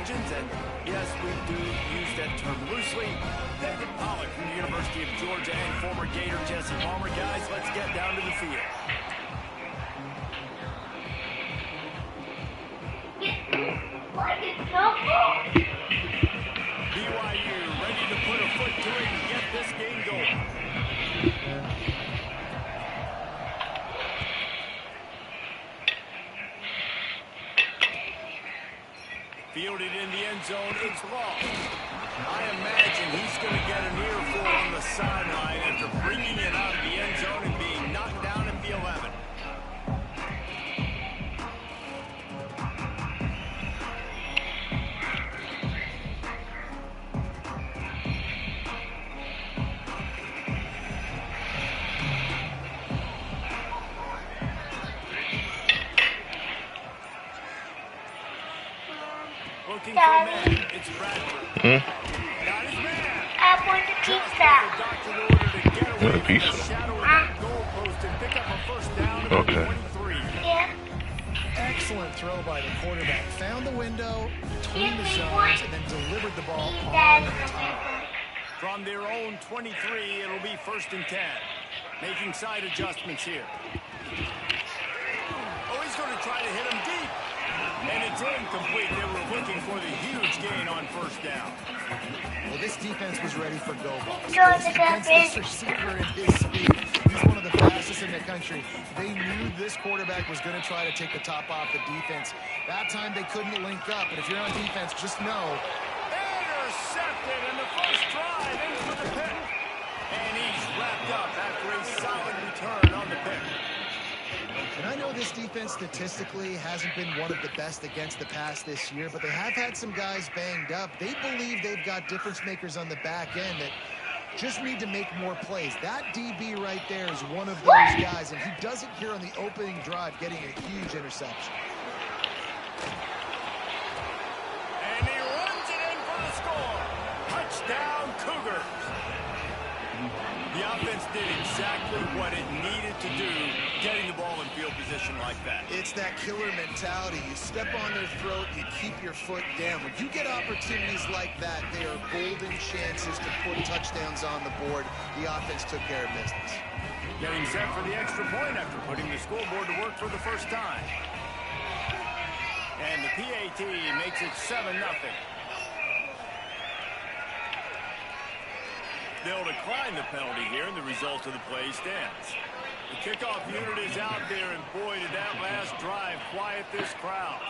legends, and yes, we do use that term loosely. David Pollock from the University of Georgia and former Gator Jesse Palmer. Guys, let's get down to the field. BYU ready to put a foot to it and get this game going. Fielded in the end zone, it's lost. I imagine he's going to get an earful on the sideline after bringing it out of the end zone and being knocked down at the 11. Looking for a man, it's Bradford. Got his man. I want a pizza. Want a piece? Okay. Yeah. Excellent throw by the quarterback. Found the window, between the zones, and then delivered the ball on time. From their own 23, it'll be 1st and 10. Making side adjustments here. Oh, he's going to try to hit him deep. And it's incomplete. They were looking for the huge gain on 1st down. Well, this defense was ready for go balls. Georgia This receiver in his speed. He's one of the fastest in the country. They knew this quarterback was going to try to take the top off the defense. That time they couldn't link up. And if you're on defense, just know. Intercepted in the first drive into the pick. And he's wrapped up after a solid return on the pick. And I know this defense statistically hasn't been one of the best against the pass this year, but they have had some guys banged up. They believe they've got difference makers on the back end that just need to make more plays. That DB right there is one of those guys, and he does it here on the opening drive, getting a huge interception. And he runs it in for the score. Touchdown, Cougars. The offense did exactly what it needed to do, getting the ball in field position like that. It's that killer mentality. You step on their throat, you keep your foot down. When you get opportunities like that, they are golden chances to put touchdowns on the board. The offense took care of business. Getting set for the extra point after putting the scoreboard to work for the first time. And the PAT makes it 7-0. They'll decline the penalty here, and the result of the play stands. The kickoff unit is out there, and boy, did that last drive quiet this crowd.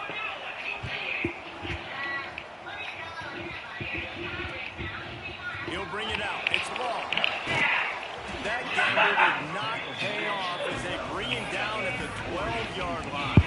He'll bring it out. It's long. That gamble did not pay off as they bring him down at the 12-yard line.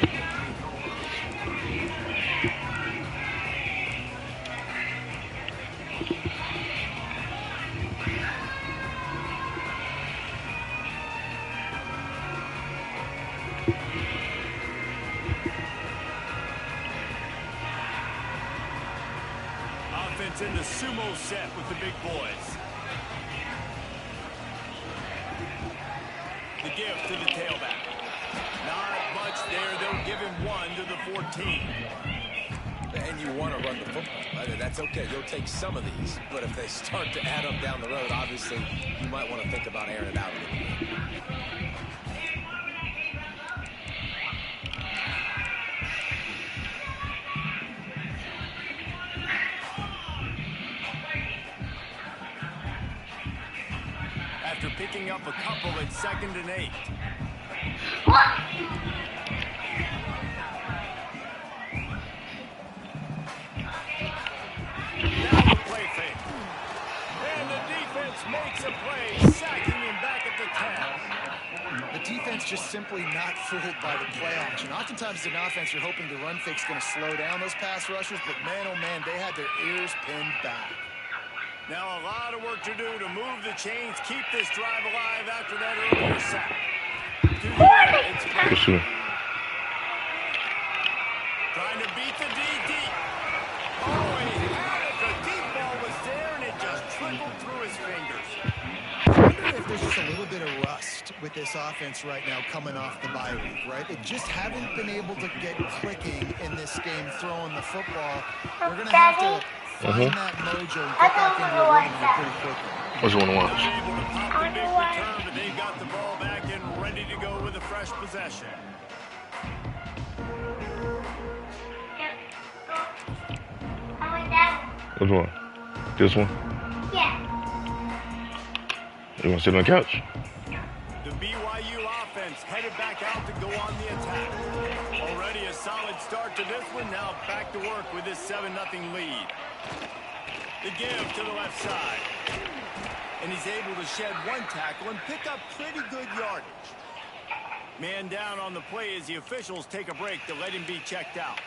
Offense in the sumo set with the big boys. The give to the tailback. Not much there. They'll give him 1 to the 14. And you want to run the football. That's okay. You'll take some of these. But if they start to add up down the road, obviously, you might want to think about airing it out a little bit. After picking up a couple at 2nd and 8. Now the play fake. And the defense makes a play, sacking him back at the 10. The defense just simply not fooled by the play action. Oftentimes, as an offense, you're hoping the run fake's going to slow down those pass rushers, but man, oh man, they had their ears pinned back. Now a lot of work to do to move the chains, keep this drive alive after that earlier sack. Trying to beat the DD. Oh, he had it. The deep ball was there, and it just trickled through his fingers. I wonder if there's just a little bit of rust with this offense right now coming off the bye week, right? They just haven't been able to get clicking in this game throwing the football. We're going to have to find that mojo and get back into a rhythm here pretty quickly. What you want to watch? Not able to pop the big return, but they've got the ball back and ready to go with a fresh possession. Which one? This one? Yeah. You want to sit on the couch? The BYU offense headed back out to go on the attack. Already a solid start to this one. Now back to work with this 7-0 lead. The give to the left side. And he's able to shed one tackle and pick up pretty good yardage. Man down on the play as the officials take a break to let him be checked out.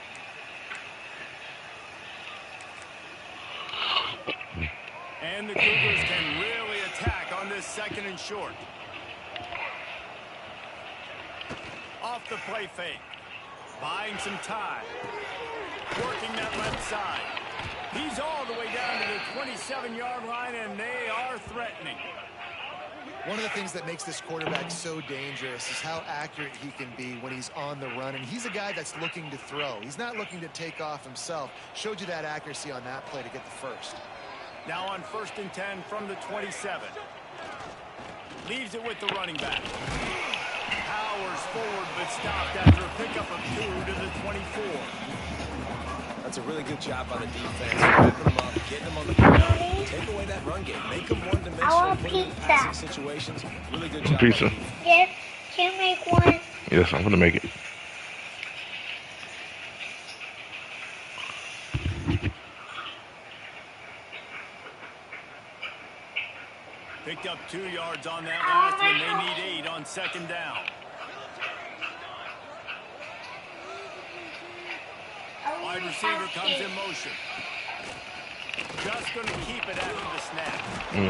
And the Cougars can really attack on this 2nd and short. Off the play fake. Buying some time. Working that left side. He's all the way down to the 27-yard line, and they are threatening. One of the things that makes this quarterback so dangerous is how accurate he can be when he's on the run. And he's a guy that's looking to throw. He's not looking to take off himself. Showed you that accuracy on that play to get the first. Now on 1st and 10 from the 27. Leaves it with the running back. Powers forward, but stopped after a pickup of 2 to the 24. That's a really good job by the defense. Picking them up, getting them on the ground. Take away that run game. Make them one-dimensional, put them in passing situations. Really good job. Pizza. Yes. Can you make one? Yes, I'm going to make it. Picked up 2 yards on that last one. They need 8 on 2nd down. Wide receiver comes in motion. Just going to keep it after the snap.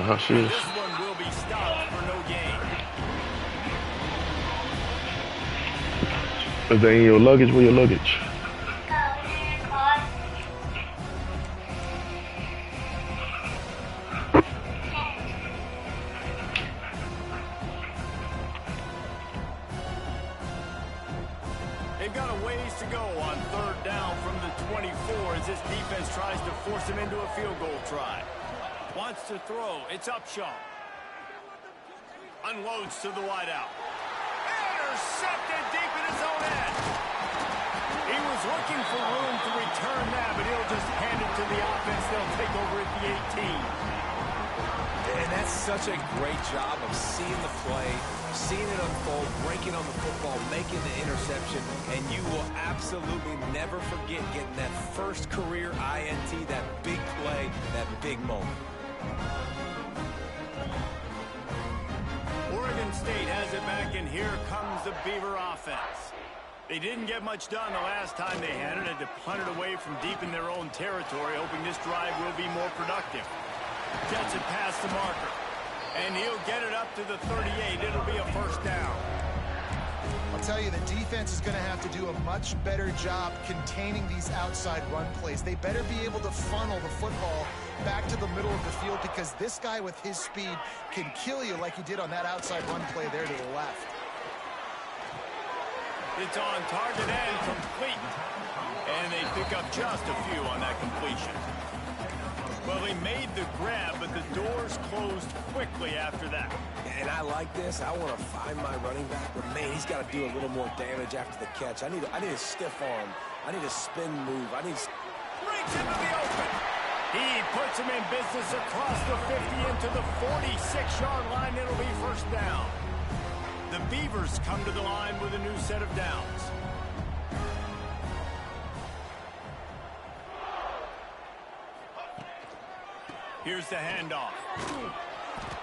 How she is. This one will be stopped for no gain. Is that in your luggage? Where your luggage? They've got a ways to go on 3rd down from the 24 as this defense tries to force him into a field goal try. Wants to throw. It's Upshaw. Unloads to the wideout. Intercepted deep in his own end. He was looking for room to return that, but he'll just hand it to the offense. They'll take over at the 18. And that's such a great job of seeing the play, seeing it unfold, breaking on the football, making the interception, and you will absolutely never forget getting that first career INT, that big play, that big moment. Oregon State has it back, and here comes the Beaver offense. They didn't get much done the last time they had it, had to punt it away from deep in their own territory, hoping this drive will be more productive. Gets it past the marker. And he'll get it up to the 38. It'll be a 1st down. I'll tell you, the defense is going to have to do a much better job containing these outside run plays. They better be able to funnel the football back to the middle of the field because this guy with his speed can kill you like he did on that outside run play there to the left. It's on target and complete. And they pick up just a few on that completion. Well, he made the grab, but the doors closed quickly after that. And I like this. I want to find my running back, but man, he's got to do a little more damage after the catch. I need a stiff arm. I need a spin move. Breaks into the open. He puts him in business across the 50 into the 46-yard line. It'll be 1st down. The Beavers come to the line with a new set of downs. Here's the handoff.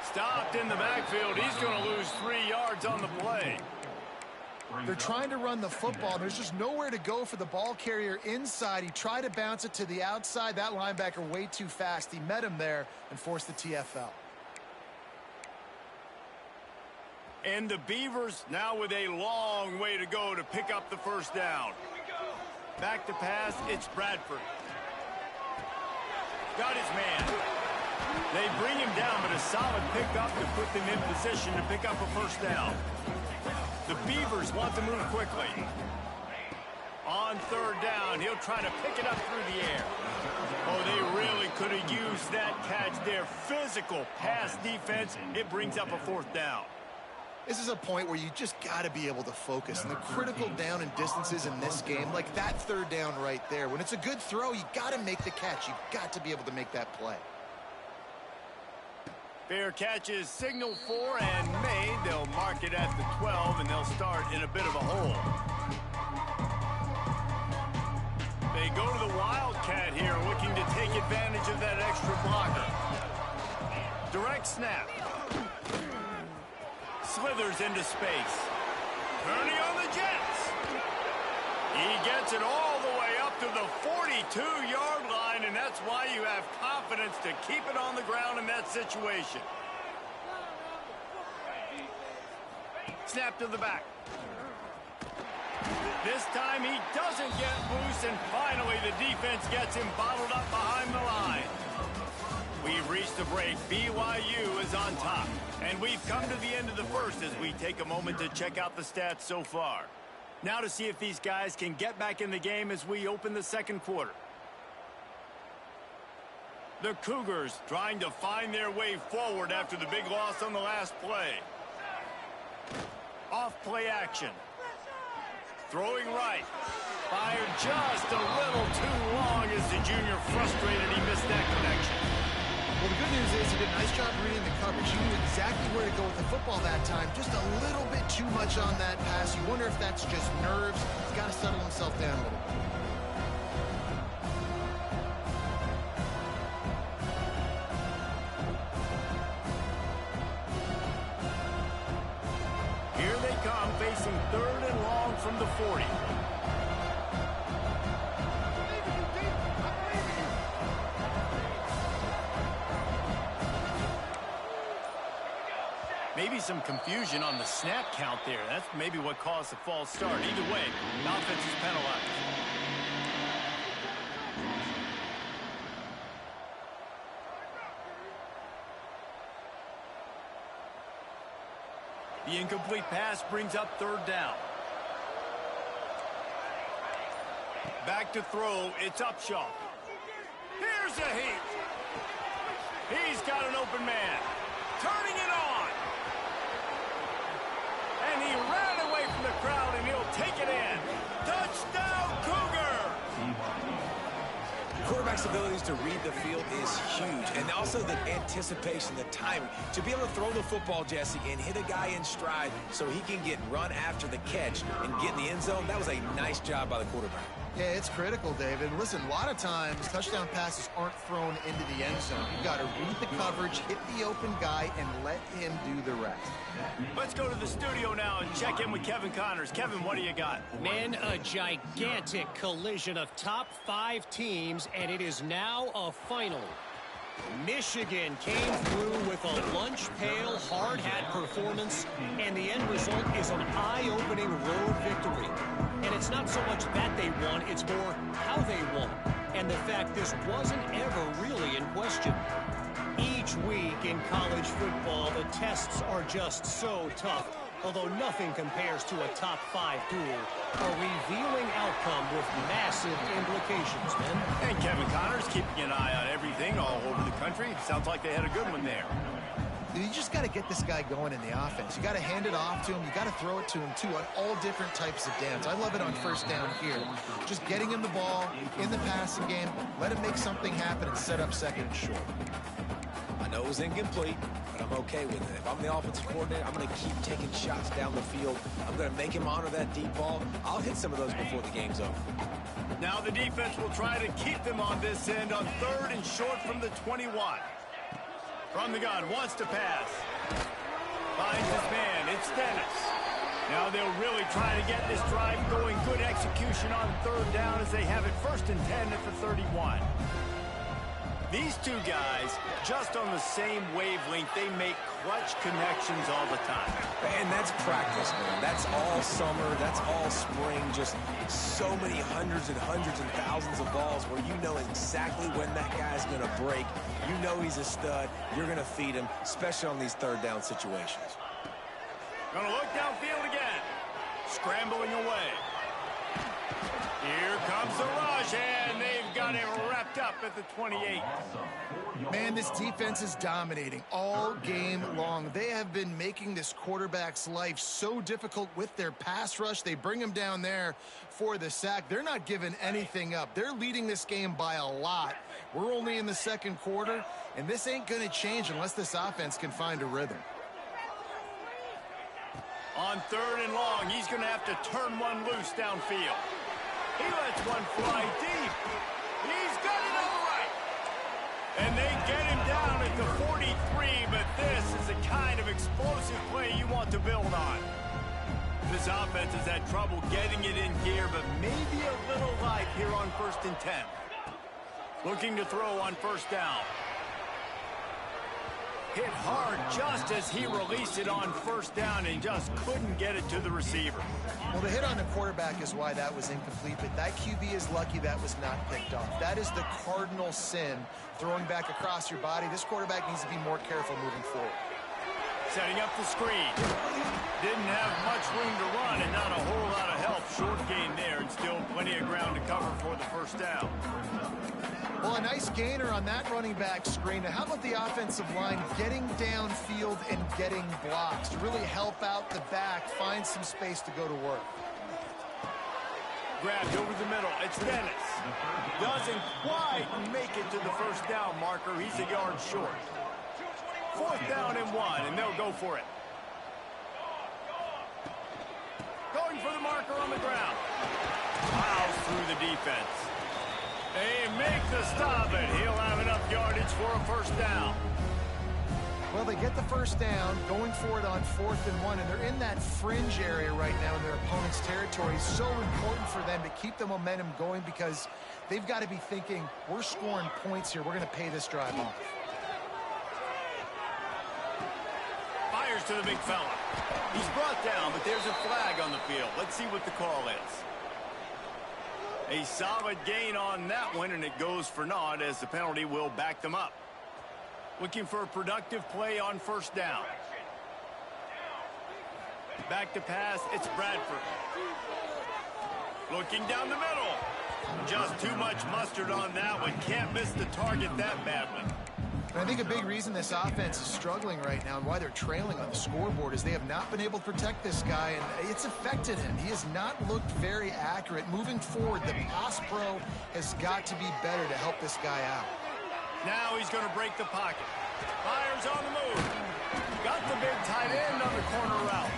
Stopped in the backfield. He's going to lose 3 yards on the play. They're trying to run the football. There's just nowhere to go for the ball carrier inside. He tried to bounce it to the outside. That linebacker way too fast. He met him there and forced the TFL. And the Beavers now with a long way to go to pick up the 1st down. Back to pass, it's Bradford. Got his man. They bring him down, but a solid pickup to put them in position to pick up a first down. The Beavers want to move quickly. On third down, he'll try to pick it up through the air. Oh, they really could have used that catch there. Physical pass defense. It brings up a fourth down. This is a point where you just got to be able to focus. And the critical down and distances in this game, like that third down right there, when it's a good throw, you got to make the catch. You've got to be able to make that play. Fair catch is signaled for and made. They'll mark it at the 12, and they'll start in a bit of a hole. They go to the Wildcat here, looking to take advantage of that extra blocker. Direct snap. Slithers into space. Turning on the Jets. He gets it all the way up to the 42-yard line, and that's why you have confidence to keep it on the ground in that situation. Snap to the back. This time he doesn't get loose, and finally the defense gets him bottled up behind the line. We've reached the break. BYU is on top. And we've come to the end of the first as we take a moment to check out the stats so far. Now to see if these guys can get back in the game as we open the second quarter. The Cougars trying to find their way forward after the big loss on the last play. Off play action. Throwing right. Fired just a little too long as the junior frustrated he missed that connection. Well, the good news is he did a nice job reading the coverage. He knew exactly where to go with the football that time. Just a little bit too much on that pass. You wonder if that's just nerves. He's got to settle himself down a little bit. Here they come, facing third and long from the 40. Maybe some confusion on the snap count there. That's maybe what caused the false start. Either way, the offense is penalized. The incomplete pass brings up third down. Back to throw. It's Upshaw. Here's a heat. He's got an open man. Turning it on. And he ran away from the crowd, and he'll take it in. Touchdown, Cougar! Quarterback's abilities to read the field is huge, and also the anticipation, the timing. To be able to throw the football, Jesse, and hit a guy in stride so he can get run after the catch and get in the end zone, that was a nice job by the quarterback. Yeah, it's critical, David. Listen, a lot of times touchdown passes aren't thrown into the end zone. You've got to read the coverage, hit the open guy, and let him do the rest. Let's go to the studio now and check in with Kevin Connors. Kevin, what do you got? Man, a gigantic collision of top 5 teams, and it is now a final. Michigan came through with a lunch pail hard hat performance, and the end result is an eye-opening road victory. And it's not so much that they won, it's more how they won, and the fact this wasn't ever really in question. Each week in college football, the tests are just so tough, although nothing compares to a top 5 duel. A revealing outcome with massive implications, man. And Kevin Connors keeping an eye on everything all over the country. Sounds like they had a good one there. You just got to get this guy going in the offense. You got to hand it off to him. You got to throw it to him, too, on all different types of downs. I love it on first down here. Just getting him the ball in the passing game, let him make something happen and set up second and short. I know it was incomplete, but I'm okay with it. If I'm the offensive coordinator, I'm going to keep taking shots down the field. I'm going to make him honor that deep ball. I'll hit some of those before the game's over. Now the defense will try to keep them on this end on third and short from the 21. From the gun, wants to pass. Finds his man, it's Dennis. Now they'll really try to get this drive going. Good execution on third down as they have it first and 10 at the 31. These two guys, just on the same wavelength, they make clutch connections all the time. And that's practice, man. That's all summer. That's all spring. Just so many hundreds and thousands of balls where you know exactly when that guy's going to break. You know he's a stud. You're going to feed him, especially on these third down situations. Gonna look downfield again. Scrambling away. Here comes the rush, and they've got him wrapped up at the 28. Man, this defense is dominating all game long. They have been making this quarterback's life so difficult with their pass rush. They bring him down there for the sack. They're not giving anything up. They're leading this game by a lot. We're only in the second quarter, and this ain't going to change unless this offense can find a rhythm. On 3rd and long, he's going to have to turn one loose downfield. He lets one fly deep. He's got it on the right. And they get him down at the 43, but this is the kind of explosive play you want to build on. This offense has had trouble getting it in gear, but maybe a little life here on 1st and 10. Looking to throw on 1st down. Hit hard just as he released it on 1st down and just couldn't get it to the receiver. Well, the hit on the quarterback is why that was incomplete, but that QB is lucky that was not picked off. That is the cardinal sin, throwing back across your body. This quarterback needs to be more careful moving forward. Setting up the screen. Didn't have much room to run and not a whole lot of help. Short gain there and still plenty of ground to cover for the 1st down. Well, a nice gainer on that running back screen. Now, how about the offensive line getting downfield and getting blocks to really help out the back, find some space to go to work? Grabbed over the middle. It's Dennis. Doesn't quite make it to the 1st down marker. He's a yard short. 4th down and 1, and they'll go for it. Going for the marker on the ground. Plows through the defense. They make the stop, and he'll have enough yardage for a 1st down. Well, they get the 1st down, going for it on 4th and 1, and they're in that fringe area right now in their opponent's territory. It's so important for them to keep the momentum going because they've got to be thinking, we're scoring points here. We're going to pay this drive off. Fires to the big fella. He's brought down, but there's a flag on the field. Let's see what the call is. A solid gain on that one, and it goes for naught as the penalty will back them up. Looking for a productive play on 1st down. Back to pass, it's Bradford. Looking down the middle. Just too much mustard on that one. Can't miss the target that badly. And I think a big reason this offense is struggling right now and why they're trailing on the scoreboard is they have not been able to protect this guy, and it's affected him. He has not looked very accurate. Moving forward, the pass pro has got to be better to help this guy out. Now he's going to break the pocket. Fires on the move. Got the big tight end on the corner route.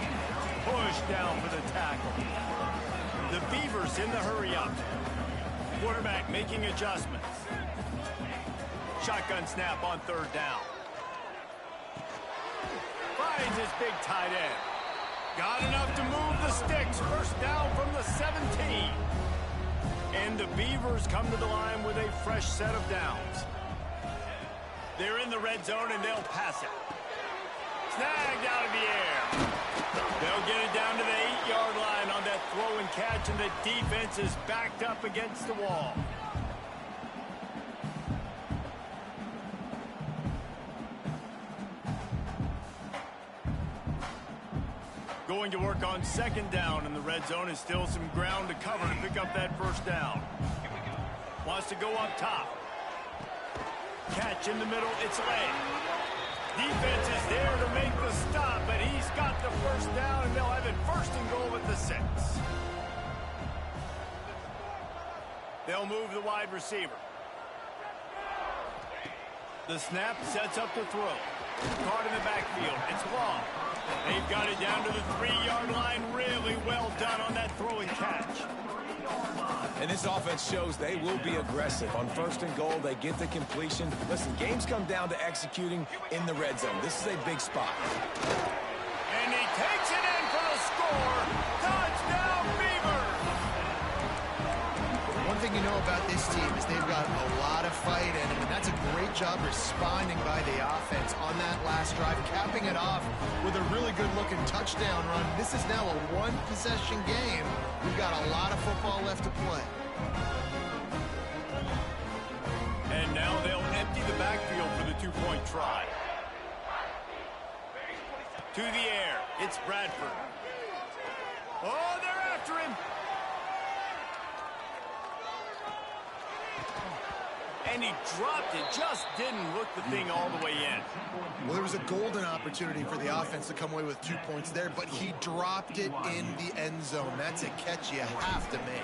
Push down for the tackle. The Beavers in the hurry up. Quarterback making adjustments. Shotgun snap on 3rd down. Finds his big tight end. Got enough to move the sticks. 1st down from the 17. And the Beavers come to the line with a fresh set of downs. They're in the red zone, and they'll pass it. Snagged out of the air. They'll get it down to the 8-yard line on that throw and catch, and the defense is backed up against the wall. Going to work on 2nd down in the red zone, and still some ground to cover to pick up that 1st down. Wants to go up top. Catch in the middle, it's late. Defense is there to make the stop, but he's got the 1st down, and they'll have it 1st and goal at the 6. They'll move the wide receiver. The snap sets up the throw. Caught in the backfield, it's long. They've got it down to the 3-yard line. Really well done on that throw and catch. And this offense shows they will be aggressive. On 1st and goal, they get the completion. Listen, games come down to executing in the red zone. This is a big spot. And he takes it in for the score. Touchdown, Beavers! One thing you know about this team is they've got a lot of fight in them, and that's a great good job responding by the offense on that last drive, capping it off with a really good-looking touchdown run. This is now a one-possession game. We've got a lot of football left to play. And now they'll empty the backfield for the two-point try. To the air, it's Bradford. Oh, they're after him. And he dropped it, just didn't look the thing all the way in. Well, there was a golden opportunity for the offense to come away with 2 points there, but he dropped it in the end zone. That's a catch you have to make.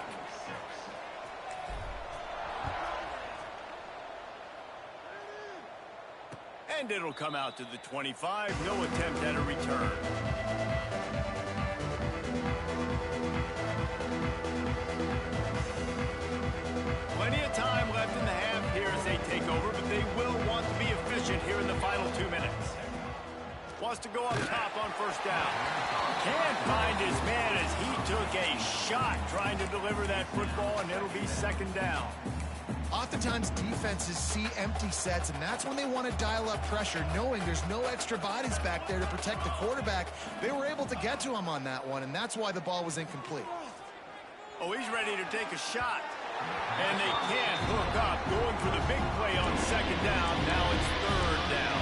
And it'll come out to the 25. No attempt at a return. Plenty of time left in the half here as they take over, but they will want to be efficient here in the final 2 minutes. Wants to go up top on first down. Can't find his man as he took a shot trying to deliver that football, and it'll be second down. Oftentimes, defenses see empty sets, and that's when they want to dial up pressure, knowing there's no extra bodies back there to protect the quarterback. They were able to get to him on that one, and that's why the ball was incomplete. Oh, he's ready to take a shot. And they can't hook up, going for the big play on second down. Now it's third down.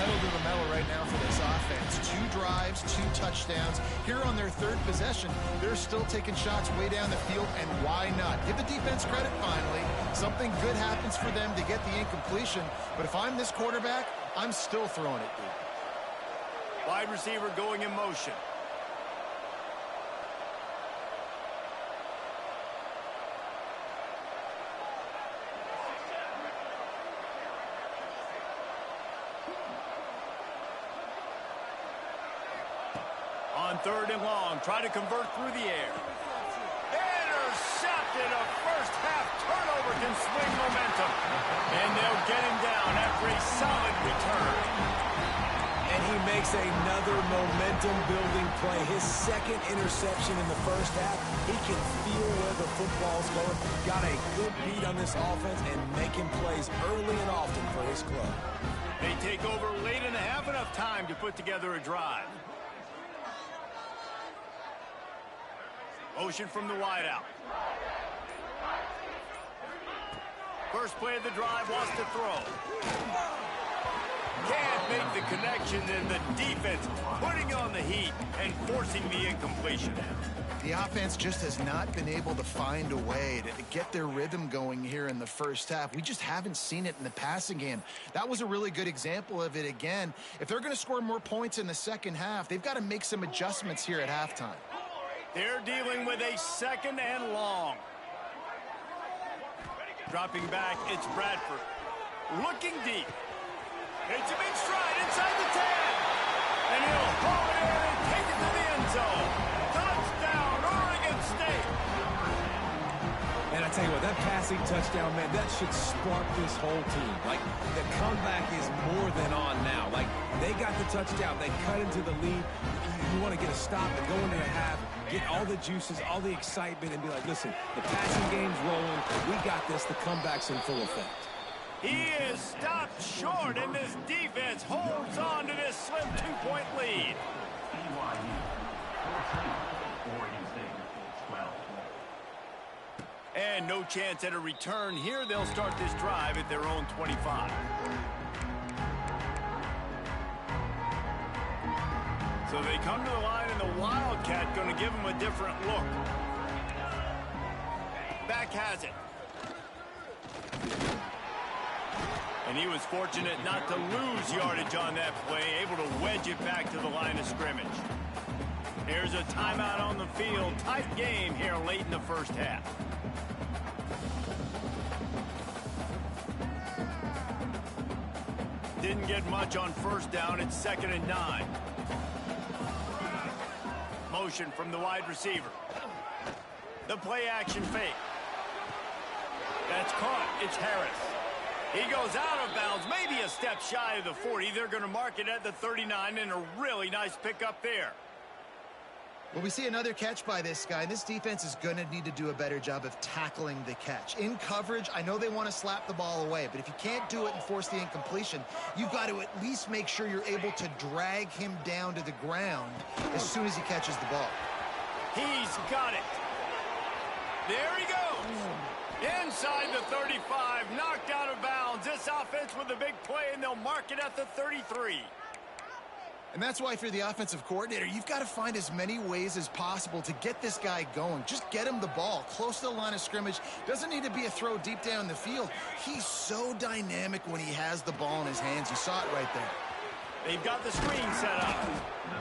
Pedal to the metal right now for this offense. 2 drives, 2 touchdowns. Here on their third possession, they're still taking shots way down the field, and why not? Give the defense credit finally. Something good happens for them to get the incompletion, but if I'm this quarterback, I'm still throwing it deep. Wide receiver going in motion. On third and long, try to convert through the air. Intercepted. A first half turnover can swing momentum. And they'll get him down after a solid return. And he makes another momentum-building play. His second interception in the first half. He can feel where the football's going. Got a good beat on this offense and making plays early and often for his club. They take over late in the half, enough time to put together a drive. Motion from the wideout. First play of the drive, wants to throw. Can't make the connection, and the defense putting on the heat and forcing the incompletion. The offense just has not been able to find a way to get their rhythm going here in the first half. We just haven't seen it in the passing game. That was a really good example of it again. If they're going to score more points in the second half, they've got to make some adjustments here at halftime. They're dealing with a second and long. Dropping back, it's Bradford. Looking deep. It's a big stride inside the 10. And he'll haul it in and take it to the end zone. Touchdown, Oregon State. And I tell you what, that passing touchdown, man, that should spark this whole team. Like, the comeback is more than on now. Like, they got the touchdown. They cut into the lead. You want to get a stop and go into the half, get all the juices, all the excitement, and be like, listen, the passing game's rolling. We got this. The comeback's in full effect. He is stopped short, and this defense holds on to this slim 2-point lead. And no chance at a return here. They'll start this drive at their own 25. So they come to the line, and the Wildcat going to give them a different look. Back has it. And he was fortunate not to lose yardage on that play, able to wedge it back to the line of scrimmage. Here's a timeout on the field. Tight game here late in the first half. Didn't get much on first down. It's 2nd and 9. Motion from the wide receiver. The play action fake. That's caught. It's Harris. He goes out of bounds, maybe a step shy of the 40. They're going to mark it at the 39, and a really nice pickup there. Well, we see another catch by this guy. This defense is going to need to do a better job of tackling the catch. In coverage, I know they want to slap the ball away, but if you can't do it and force the incompletion, you've got to at least make sure you're able to drag him down to the ground as soon as he catches the ball. He's got it. There he goes. Inside the 35, knocked out of bounds. This offense with a big play, and they'll mark it at the 33. And that's why if you're the offensive coordinator, you've got to find as many ways as possible to get this guy going. Just get him the ball close to the line of scrimmage. Doesn't need to be a throw deep down the field. He's so dynamic when he has the ball in his hands. You saw it right there. They've got the screen set up.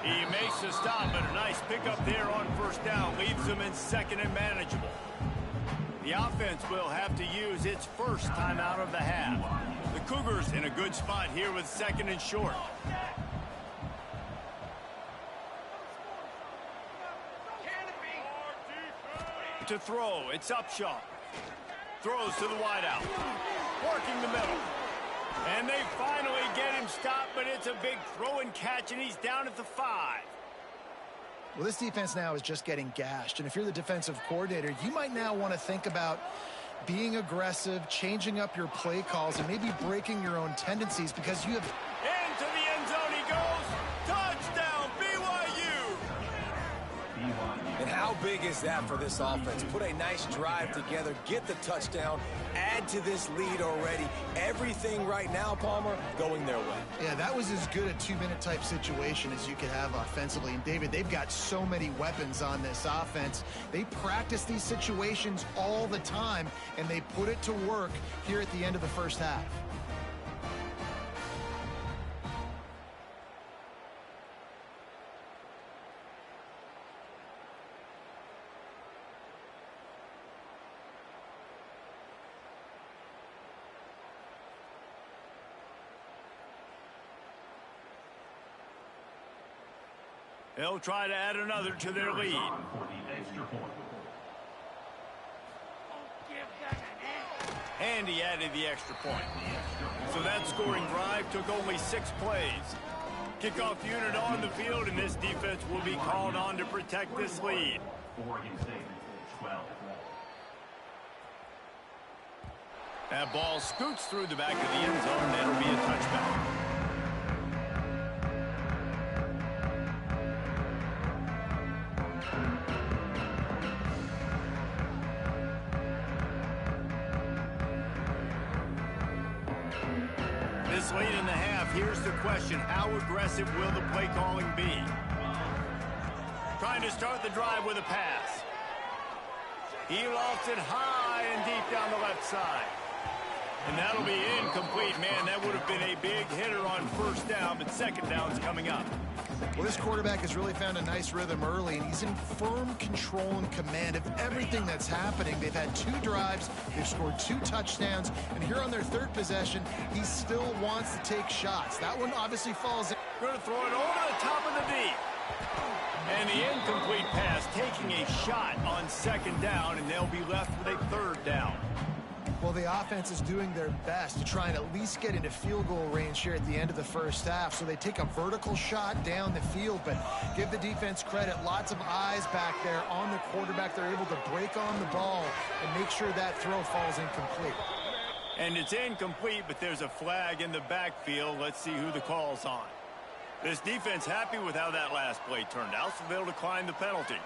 He makes the stop, but a nice pickup there on first down. Leaves them in second and manageable. The offense will have to use its first timeout of the half. The Cougars in a good spot here with second and short. To throw, it's Upshaw. Throws to the wideout. Working the middle. And they finally get him stopped, but it's a big throw and catch, and he's down at the 5. Well, this defense now is just getting gashed. And if you're the defensive coordinator, you might now want to think about being aggressive, changing up your play calls, and maybe breaking your own tendencies because you have... Into the end zone he goes. Touchdown, BYU. And how big is that for this offense? Put a nice drive together, get the touchdown, add to this lead already. Everything right now, Palmer, going their way. Yeah, that was as good a 2-minute type situation as you could have offensively. And David, they've got so many weapons on this offense. They practice these situations all the time, and they put it to work here at the end of the first half. They'll try to add another to their lead. And he added the extra point. So that scoring drive took only 6 plays. Kickoff unit on the field, and this defense will be called on to protect this lead. That ball scoots through the back of the end zone. That'll be a touchback. This late in the half, here's the question. How aggressive will the play calling be? Trying to start the drive with a pass. He lofts it high and deep down the left side. And that'll be incomplete. Man, that would have been a big hitter on first down, but second down's coming up. Well, this quarterback has really found a nice rhythm early, and he's in firm control and command of everything that's happening. They've had 2 drives, they've scored 2 touchdowns, and here on their 3rd possession, he still wants to take shots. That one obviously falls in. Going to throw it over the top of the deep. And the incomplete pass taking a shot on second down, and they'll be left with a 3rd down. Well, the offense is doing their best to try and at least get into field goal range here at the end of the first half. So they take a vertical shot down the field, but give the defense credit. Lots of eyes back there on the quarterback. They're able to break on the ball and make sure that throw falls incomplete. And it's incomplete, but there's a flag in the backfield. Let's see who the call's on. This defense happy with how that last play turned out, so they'll decline the penalty.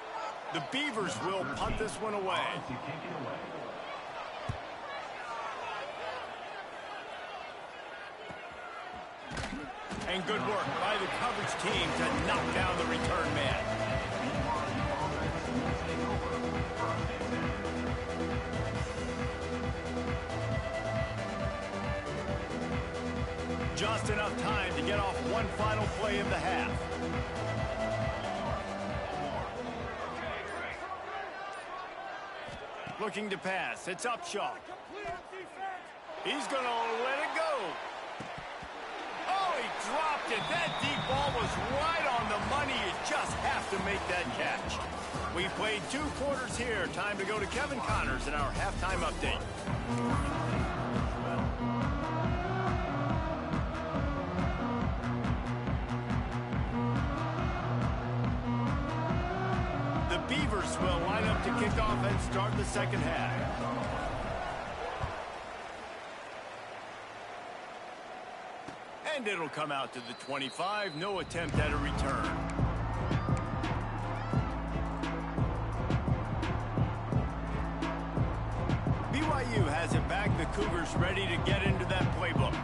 The Beavers will punt this one away. And good work by the coverage team to knock down the return man. Just enough time to get off one final play of the half. Looking to pass. It's Upshaw. He's going to let it go. Oh, he dropped it. That deep ball was right on the money. You just have to make that catch. We played 2 quarters here. Time to go to Kevin Connors in our halftime update. Beavers will line up to kick off and start the second half. And it'll come out to the 25. No attempt at a return. BYU has it back. The Cougars ready to get into that playbook.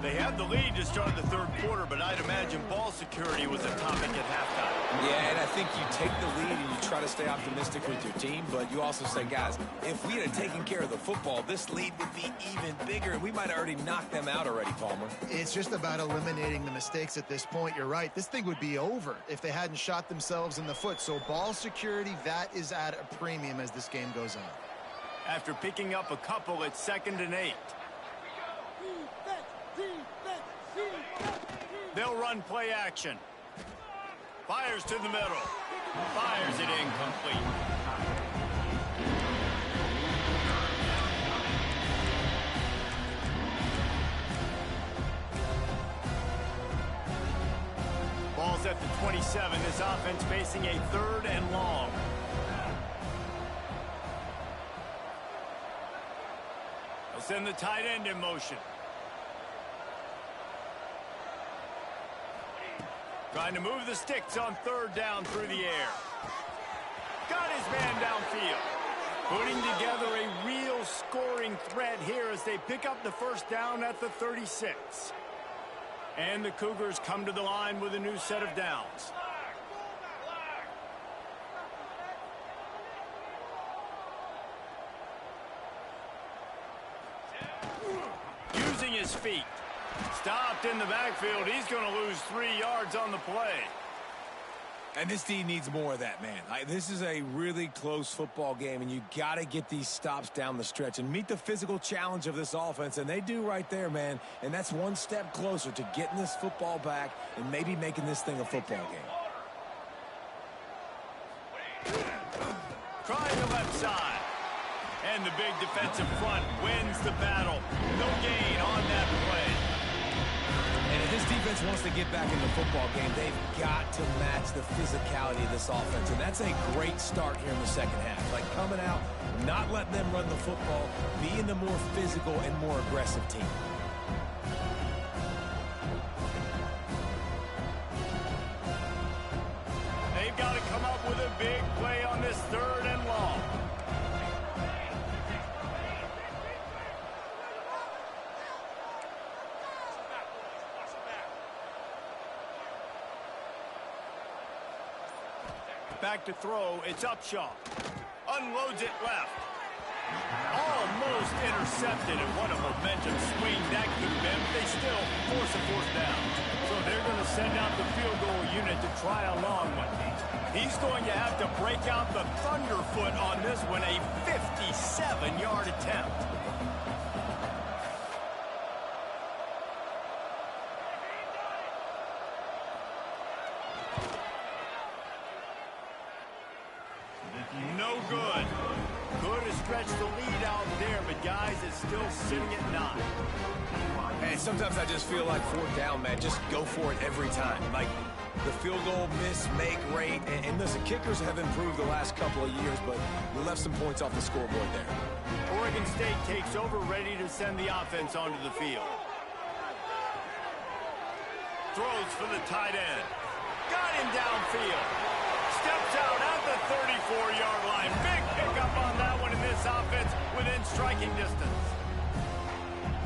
They had the lead to start the third quarter, but I'd imagine ball security was a topic at halftime. Yeah, and I think you take the lead and you try to stay optimistic with your team, but you also say, guys, if we had taken care of the football, this lead would be even bigger, and we might have already knocked them out already, Palmer. It's just about eliminating the mistakes at this point. You're right. This thing would be over if they hadn't shot themselves in the foot. So ball security, that is at a premium as this game goes on. After picking up a couple, it's 2nd and 8. They'll run play action. Fires to the middle. Fires it incomplete. Ball's at the 27. This offense facing a 3rd and long. They'll send the tight end in motion. Trying to move the sticks on 3rd down through the air. Got his man downfield. Putting together a real scoring threat here as they pick up the 1st down at the 36. And the Cougars come to the line with a new set of downs. Using his feet. Stopped in the backfield. He's going to lose 3 yards on the play. And this team needs more of that, man. This is a really close football game, and you got to get these stops down the stretch and meet the physical challenge of this offense, and they do right there, man. And that's one step closer to getting this football back and maybe making this thing a football game. Trying the left side. And the big defensive front wins the battle. No gain on that play. And if this defense wants to get back in the football game, they've got to match the physicality of this offense. And that's a great start here in the second half. Like coming out, not letting them run the football, being the more physical and more aggressive team. They've got to come up with a big play on this 3rd and long. Back to throw. It's Upshaw. Unloads it left. Almost intercepted, and what a momentum swing that could have been. They still force a 4th down. So they're going to send out the field goal unit to try a long one. He's going to have to break out the thunderfoot on this one, a 57-yard attempt. No good. Could have stretched the lead out there, but guys, it's still sitting at 9. And sometimes I just feel like 4th down, man. Just go for it every time. Like the field goal miss, make rate. And listen, kickers have improved the last couple of years, but we left some points off the scoreboard there. Oregon State takes over, ready to send the offense onto the field. Throws for the tight end. Got him downfield. Steps out at the 34-yard line. Big pickup on that one in this offense within striking distance.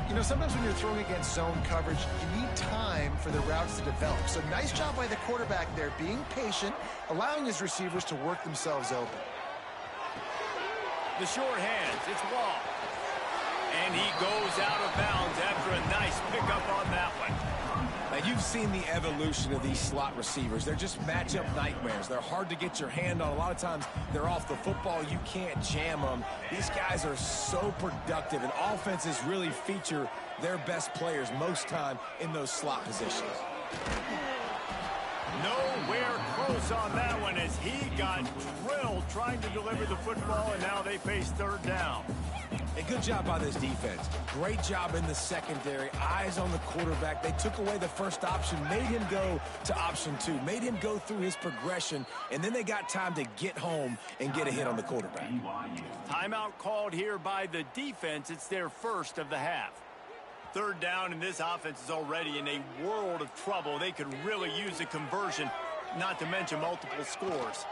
You know, sometimes when you're throwing against zone coverage, you need time for the routes to develop. So nice job by the quarterback there, being patient, allowing his receivers to work themselves open. The short hands, it's Wall. And he goes out of bounds after a nice pickup on that one. Now, you've seen the evolution of these slot receivers. They're just matchup nightmares. They're hard to get your hand on. A lot of times, they're off the football. You can't jam them. These guys are so productive, and offenses really feature their best players most time in those slot positions. Nowhere close on that one as he got drilled trying to deliver the football, and now they face 3rd down. Hey, good job by this defense. Great job in the secondary. Eyes on the quarterback. They took away the first option, made him go to option 2, made him go through his progression, and then they got time to get home and get a hit on the quarterback. Timeout called here by the defense. It's their first of the half. Third down, and this offense is already in a world of trouble. They could really use a conversion, not to mention multiple scores.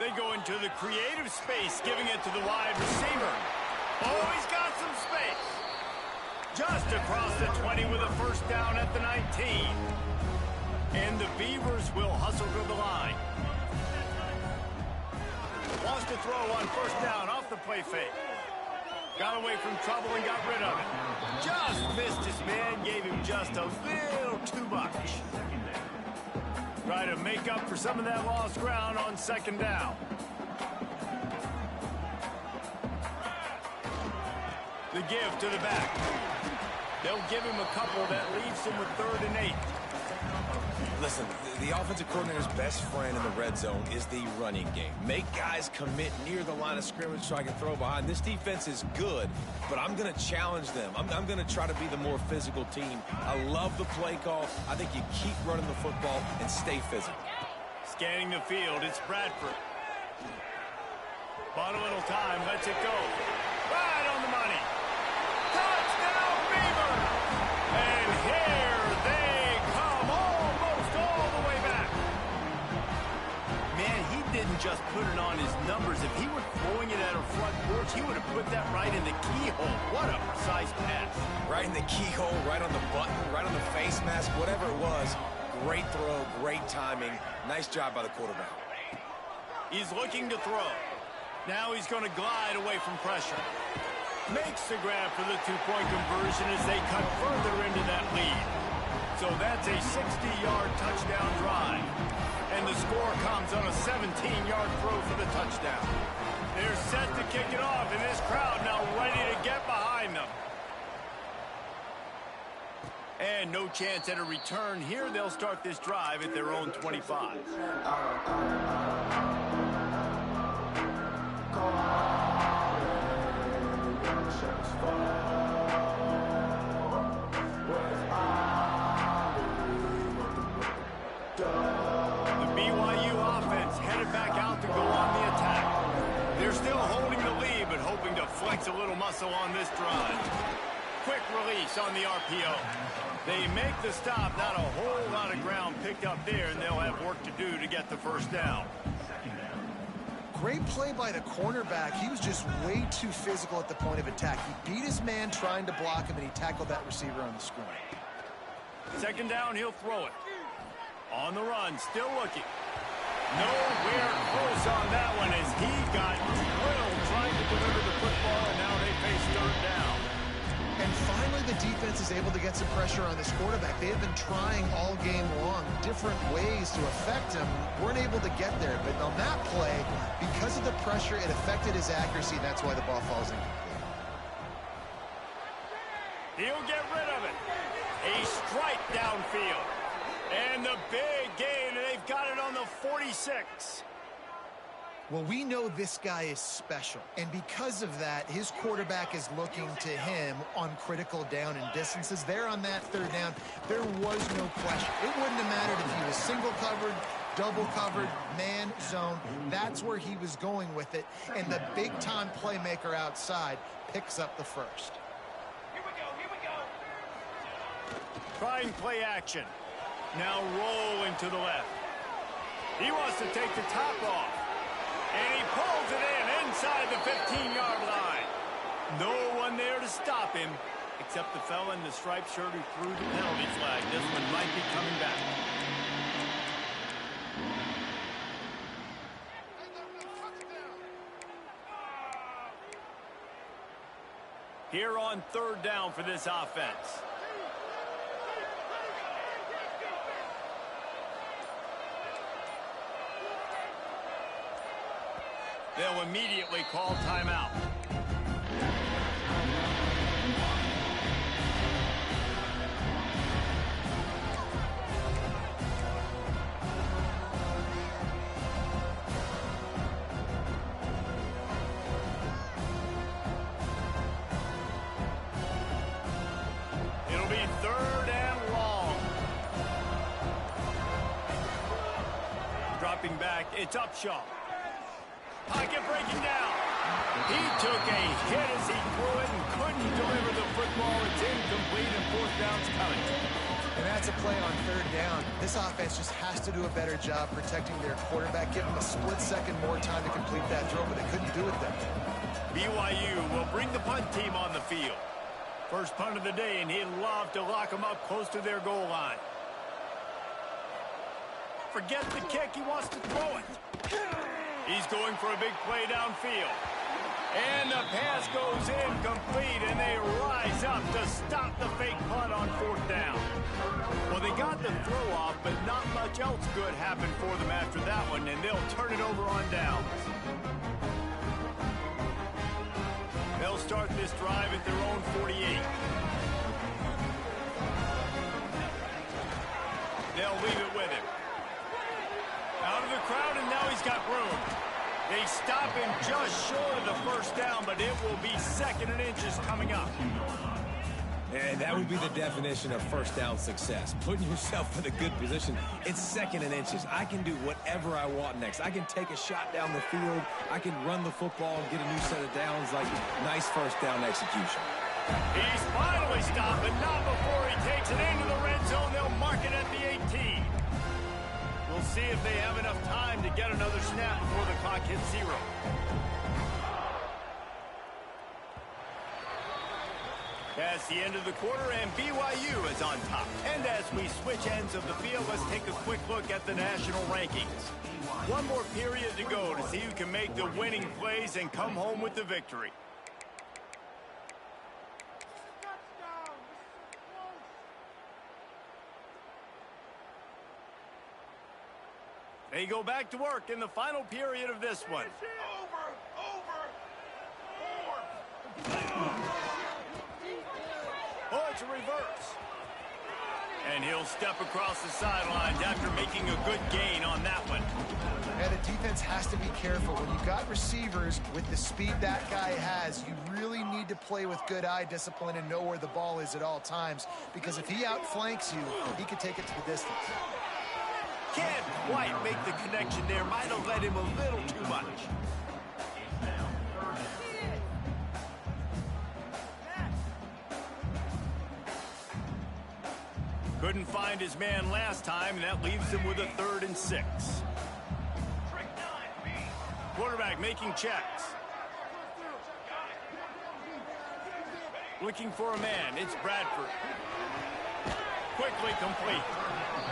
They go into the creative space, giving it to the wide receiver. Oh, he's got some space. Just across the 20 with a first down at the 19. And the Beavers will hustle to the line. Wants to throw on first down off the play fake. Got away from trouble and got rid of it. Just missed his man, gave him just a little too much. Try to make up for some of that lost ground on second down. The give to the back. They'll give him a couple that leaves him with 3rd and 8. Listen, the offensive coordinator's best friend in the red zone is the running game. Make guys commit near the line of scrimmage so I can throw behind. This defense is good, but I'm going to challenge them. I'm going to try to be the more physical team. I love the play call. I think you keep running the football and stay physical. Scanning the field, it's Bradford. Bought a little time, lets it go. Right on the money. Touchdown, Beaver! And here they come, almost all the way back. Man, he didn't just put it on his numbers. If he were throwing it at a front porch, he would have put that right in the keyhole. What a precise pass. Right in the keyhole, right on the button, right on the face mask, whatever it was. Great throw, great timing. Nice job by the quarterback. He's looking to throw. Now he's going to glide away from pressure. Makes the grab for the two-point conversion as they cut further into that lead. So that's a 60-yard touchdown drive. And the score comes on a 17-yard throw for the touchdown. They're set to kick it off, and this crowd now ready to get behind them. And no chance at a return here. They'll start this drive at their own 25. Flex a little muscle on this drive. Quick release on the RPO. They make the stop. Not a whole lot of ground picked up there, and they'll have work to do to get the first down. Great play by the cornerback. He was just way too physical at the point of attack. He beat his man trying to block him, and he tackled that receiver on the screen. Second down, he'll throw it. On the run, still looking. Nowhere close on that one as he got drilled trying to deliver the football, and now they face third down. And finally, the defense is able to get some pressure on this quarterback. They have been trying all game long different ways to affect him. Weren't able to get there, but on that play, because of the pressure, it affected his accuracy, and that's why the ball falls incomplete. He'll get rid of it. A strike downfield. And the big gain, and they've got it on the 46. Well, we know this guy is special, and because of that, his quarterback is looking to him on critical down and distances. There on that third down, there was no question. It wouldn't have mattered if he was single covered, double covered, man zone. That's where he was going with it, and the big-time playmaker outside picks up the first. Here we go. Trying play action. Now rolling to the left. He wants to take the top off. And he pulls it in inside the 15-yard line. No one there to stop him, except the fella in the striped shirt who threw the penalty flag. This one might be coming back. Here on third down for this offense. They'll immediately call timeout. It'll be 3rd and long. Dropping back, it's Upshaw. Pocket breaking down. He took a hit as he threw it and couldn't deliver the football. It's incomplete and 4th down's coming. And that's a play on 3rd down. This offense just has to do a better job protecting their quarterback, give him a split second more time to complete that throw, but they couldn't do it then. BYU will bring the punt team on the field. First punt of the day, and he'd love to lock them up close to their goal line. Forget the kick, he wants to throw it. He's going for a big play downfield. And the pass goes incomplete, and they rise up to stop the fake punt on 4th down. Well, they got the throw off, but not much else good happened for them after that one, and they'll turn it over on downs. They'll start this drive at their own 48. They'll leave it with him. Out of the crowd, and now he's got room. They stop him just short of the 1st down, but it will be 2nd and inches coming up. And that would be the definition of 1st down success. Putting yourself in a good position. It's 2nd and inches. I can do whatever I want next. I can take a shot down the field. I can run the football and get a new set of downs. Like, nice 1st down execution. He's finally stopped, but not before he takes it into the red zone. They'll mark it at the 18. We'll see if they have enough time to get another snap before the clock hits 0. That's the end of the quarter, and BYU is on top. And as we switch ends of the field, let's take a quick look at the national rankings. One more period to go to see who can make the winning plays and come home with the victory. They go back to work in the final period of this one. Oh, it's a reverse. And he'll step across the sidelines after making a good gain on that one. Yeah, the defense has to be careful. When you've got receivers with the speed that guy has, you really need to play with good eye discipline and know where the ball is at all times. Because if he outflanks you, he can take it to the distance. Can't quite make the connection there. Might have led him a little too much. Couldn't find his man last time, and that leaves him with a 3rd and 6. Quarterback making checks. Looking for a man. It's Bradford. Quickly complete.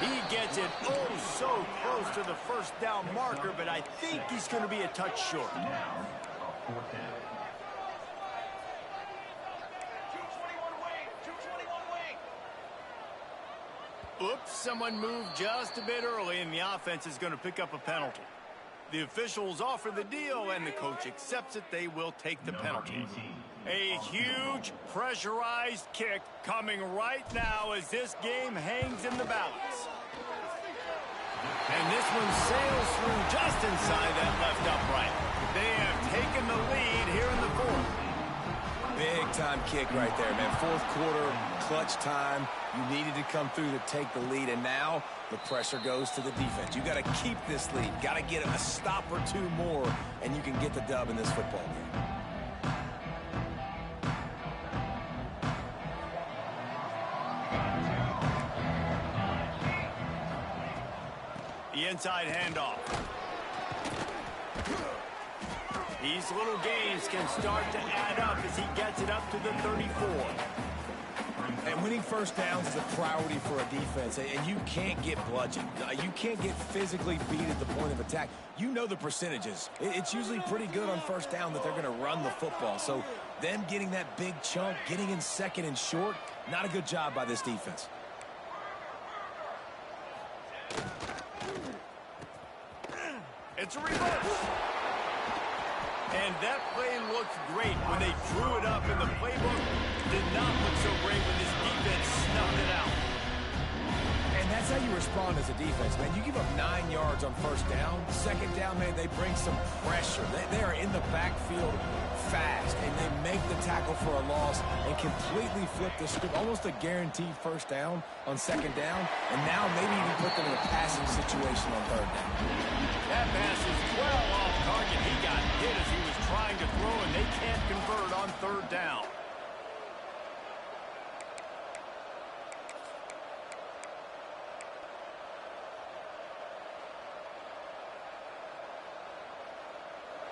He gets it oh so close to the 1st down marker, but I think he's going to be a touch short. Oops, someone moved just a bit early, and the offense is going to pick up a penalty. The officials offer the deal, and the coach accepts it. They will take the penalty. A huge pressurized kick coming right now as this game hangs in the balance. And this one sails through just inside that left upright. They have taken the lead here in the 4th. Big time kick right there, man. 4th quarter, clutch time. You needed to come through to take the lead, and now the pressure goes to the defense. You got to keep this lead. Got to get a stop or 2 more, and you can get the dub in this football game. The inside handoff. These little gains can start to add up as he gets it up to the 34. And winning 1st downs is a priority for a defense, and you can't get bludgeoned. You can't get physically beat at the point of attack. You know the percentages. It's usually pretty good on 1st down that they're going to run the football. So them getting that big chunk, getting in 2nd and short, not a good job by this defense. It's a reverse. And that play looked great when they drew it up, and the playbook did not look so great when this defense snuffed it out. And that's how you respond as a defense, man. You give up 9 yards on first down. Second down, man, they bring some pressure. They are in the backfield fast, and they make the tackle for a loss and completely flip the script. Almost a guaranteed first down on second down, and now maybe even put them in a passing situation on third down. That pass is well off target. He got hit as he was trying to throw, and they can't convert on third down.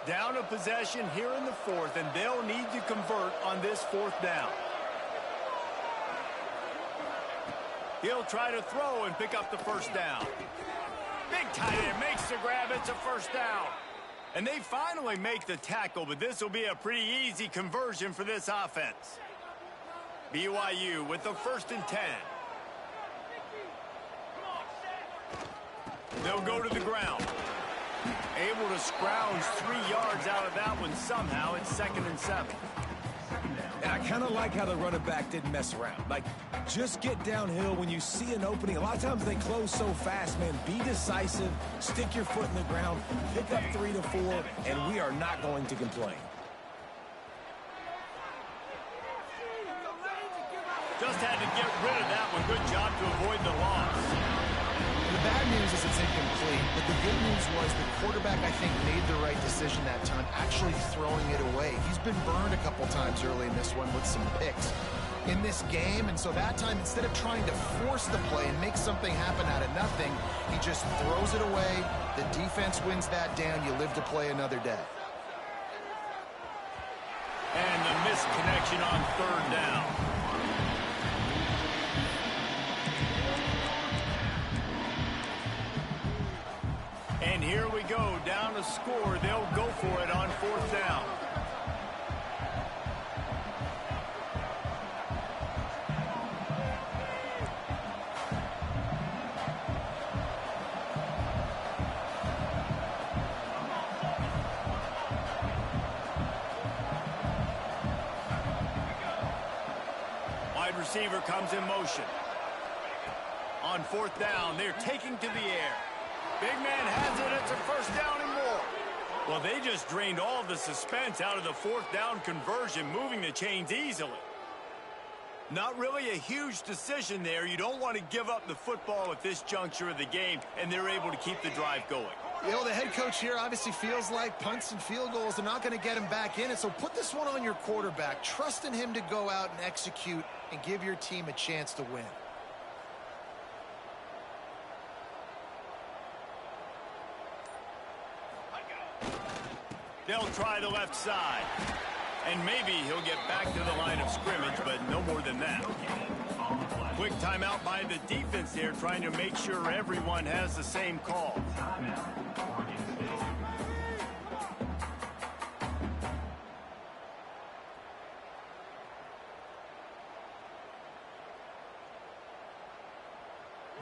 Down a possession here in the fourth, and they'll need to convert on this fourth down. He'll try to throw and pick up the first down. Big tight end makes the grab. It's a first down. And they finally make the tackle, but this will be a pretty easy conversion for this offense. BYU with the 1st and 10. They'll go to the ground. Able to scrounge 3 yards out of that one somehow. It's 2nd and 7. And I kind of like how the running back didn't mess around. Like, just get downhill when you see an opening. A lot of times they close so fast, man. Be decisive, stick your foot in the ground, pick up 3 to 4, and we are not going to complain. Just had to get rid of that one. Good job to avoid the loss. The bad news is it's incomplete, but the good news was the quarterback, I think, made the right decision that time, actually throwing it away. He's been burned a couple times early in this one with some picks in this game, and so that time, instead of trying to force the play and make something happen out of nothing, he just throws it away. The defense wins that down. You live to play another day. And the missed connection on third down. And here we go, down to score. They'll go for it on fourth down. Wide receiver comes in motion. On fourth down, they're taking to the air. Big man has it. It's a first down and more. Well, they just drained all the suspense out of the fourth down conversion, moving the chains easily. Not really a huge decision there. You don't want to give up the football at this juncture of the game, and they're able to keep the drive going. You know, the head coach here obviously feels like punts and field goals are not going to get him back in it, so put this one on your quarterback. Trust in him to go out and execute and give your team a chance to win. They'll try the left side. And maybe he'll get back to the line of scrimmage, but no more than that. Quick timeout by the defense there, trying to make sure everyone has the same call.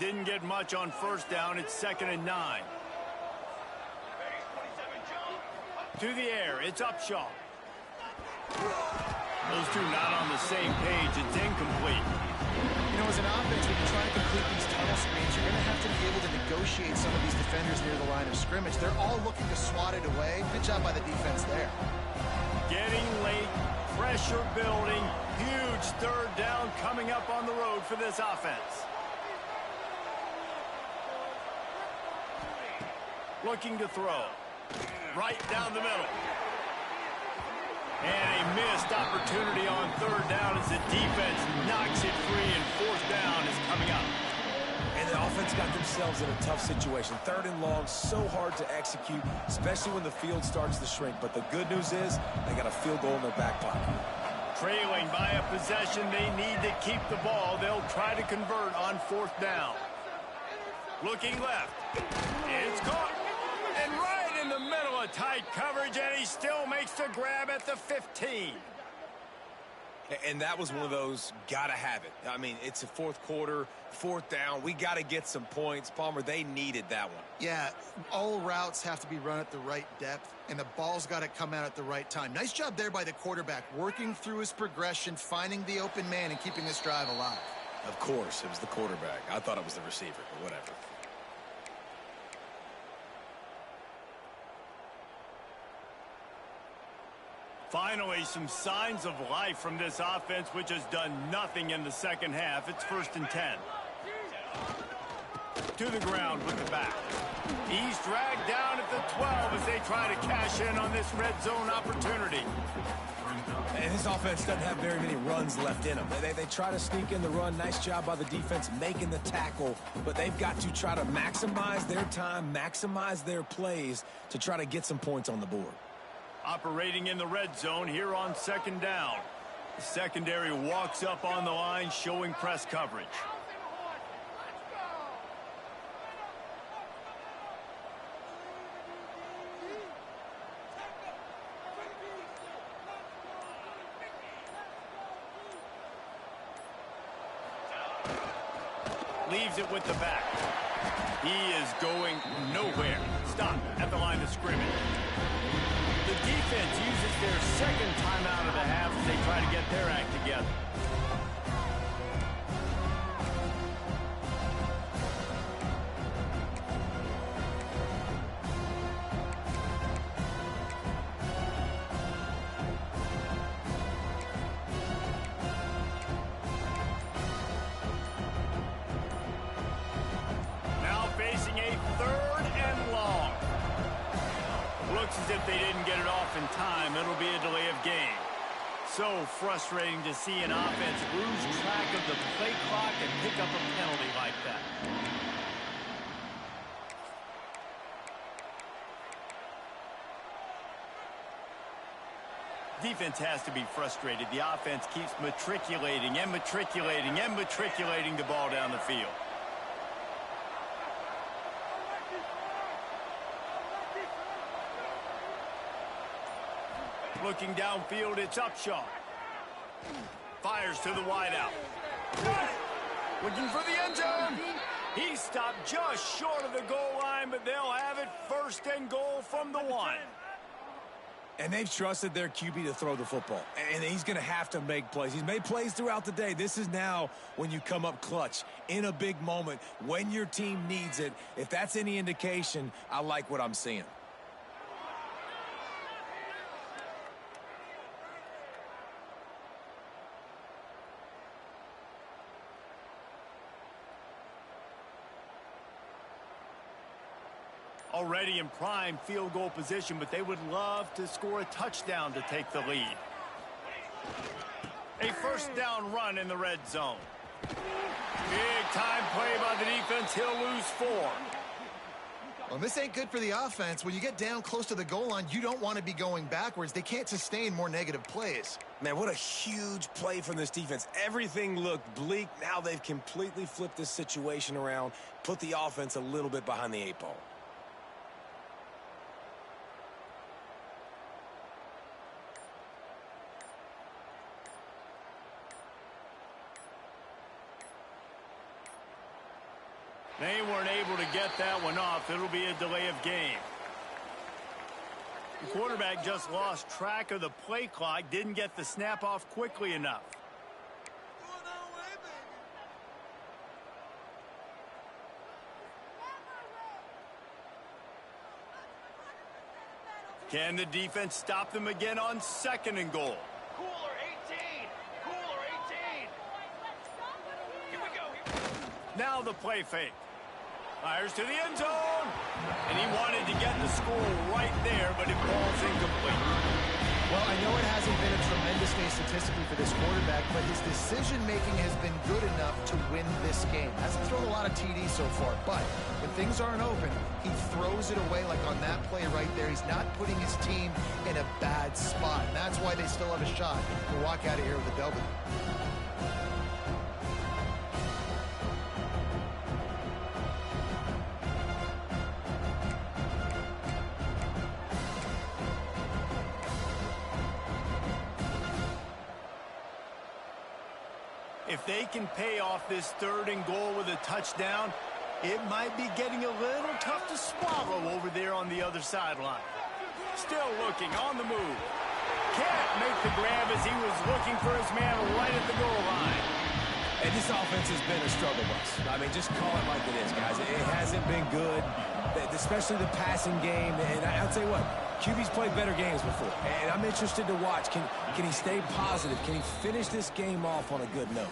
Didn't get much on first down. It's 2nd and 9. To the air, it's Upshaw. Those two not on the same page. It's incomplete. You know, as an offense, when you try to complete these tunnel screens, you're going to have to be able to negotiate some of these defenders near the line of scrimmage. They're all looking to swat it away. Good job by the defense there. Getting late, pressure building, huge third down coming up on the road for this offense. Looking to throw. Right down the middle. And a missed opportunity on third down as the defense knocks it free, and fourth down is coming up. And the offense got themselves in a tough situation. 3rd and long, so hard to execute, especially when the field starts to shrink. But the good news is they got a field goal in their back pocket. Trailing by a possession, they need to keep the ball. They'll try to convert on fourth down. Looking left. It's caught. And right in the middle of tight coverage, and he still makes the grab at the 15. And that was one of those gotta have it. I mean, it's a fourth quarter, fourth down. We got to get some points. Palmer, they needed that one. Yeah, all routes have to be run at the right depth, and the ball's got to come out at the right time. Nice job there by the quarterback, working through his progression, finding the open man, and keeping this drive alive. Of course, it was the quarterback. I thought it was the receiver, but whatever. Finally, some signs of life from this offense, which has done nothing in the second half. It's 1st and 10. To the ground with the back. He's dragged down at the 12 as they try to cash in on this red zone opportunity. And this offense doesn't have very many runs left in them. They try to sneak in the run. Nice job by the defense making the tackle. But they've got to try to maximize their time, maximize their plays to try to get some points on the board. Operating in the red zone here on 2nd down. The secondary walks up on the line, showing press coverage. Leaves it with the back. He is going nowhere. Stop at the line of scrimmage. The defense uses their 2nd timeout of the half as they try to get their act together. Now facing a 3rd and long. Looks as if they didn't get it off in time. It'll be a delay of game. So frustrating to see an offense lose track of the play clock and pick up a penalty like that. Defense has to be frustrated. The offense keeps matriculating and matriculating and matriculating the ball down the field. Looking downfield, it's Upshaw. Fires to the wideout. Looking for the end zone. He stopped just short of the goal line, but they'll have it 1st and goal from the 1. And they've trusted their QB to throw the football. And he's going to have to make plays. He's made plays throughout the day. This is now when you come up clutch in a big moment when your team needs it. If that's any indication, I like what I'm seeing. Already in prime field goal position, but they would love to score a touchdown to take the lead. A 1st down run in the red zone. Big time play by the defense. He'll lose 4. Well, this ain't good for the offense. When you get down close to the goal line, you don't want to be going backwards. They can't sustain more negative plays. Man, what a huge play from this defense. Everything looked bleak. Now they've completely flipped this situation around, put the offense a little bit behind the 8 ball. They weren't able to get that one off. It'll be a delay of game. The quarterback just lost track of the play clock, didn't get the snap off quickly enough. Can the defense stop them again on 2nd and goal? Cooler 18! Cooler 18! Here we go! Now the play fake. Fires to the end zone. And he wanted to get the score right there, but it falls incomplete. Well, I know it hasn't been a tremendous day statistically for this quarterback, but his decision-making has been good enough to win this game. Hasn't thrown a lot of TDs so far, but when things aren't open, he throws it away like on that play right there. He's not putting his team in a bad spot, and that's why they still have a shot to walk out of here with a W. If they can pay off this 3rd and goal with a touchdown, it might be getting a little tough to swallow over there on the other sideline. Still looking on the move. Can't make the grab as he was looking for his man right at the goal line. And this offense has been a struggle bus. I mean, just call it like it is, guys. It hasn't been good, especially the passing game. And I'll tell you what, QB's played better games before. And I'm interested to watch. Can he stay positive? Can he finish this game off on a good note?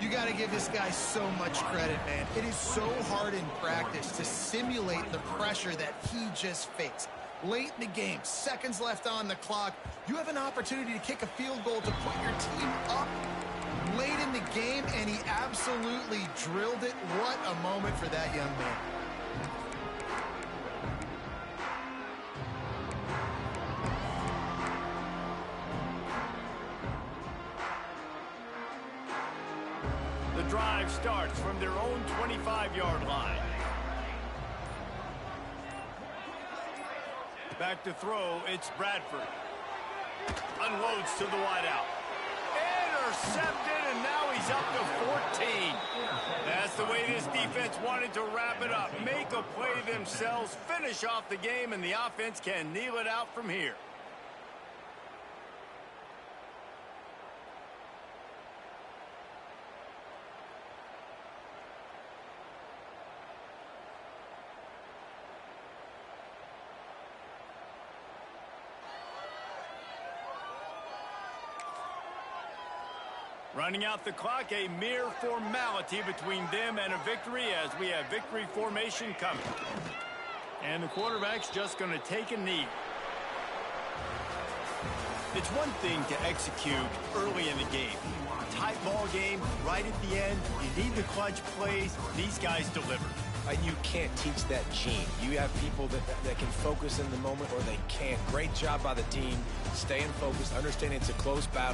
You got to give this guy so much credit, man. It is so hard in practice to simulate the pressure that he just faced. Late in the game, seconds left on the clock, you have an opportunity to kick a field goal to put your team up late in the game, and he absolutely drilled it. What a moment for that young man. The drive starts from their own 25-yard line. Back to throw, it's Bradford. Unloads to the wideout. Intercepted, and now he's up to 14. That's the way this defense wanted to wrap it up. Make a play themselves, finish off the game, and the offense can kneel it out from here. Running out the clock, a mere formality between them and a victory as we have victory formation coming. And the quarterback's just going to take a knee. It's one thing to execute early in the game. Tight ball game, right at the end. You need the clutch plays. These guys deliver. You can't teach that gene. You have people that can focus in the moment or they can't. Great job by the team, staying focused, understanding it's a close battle.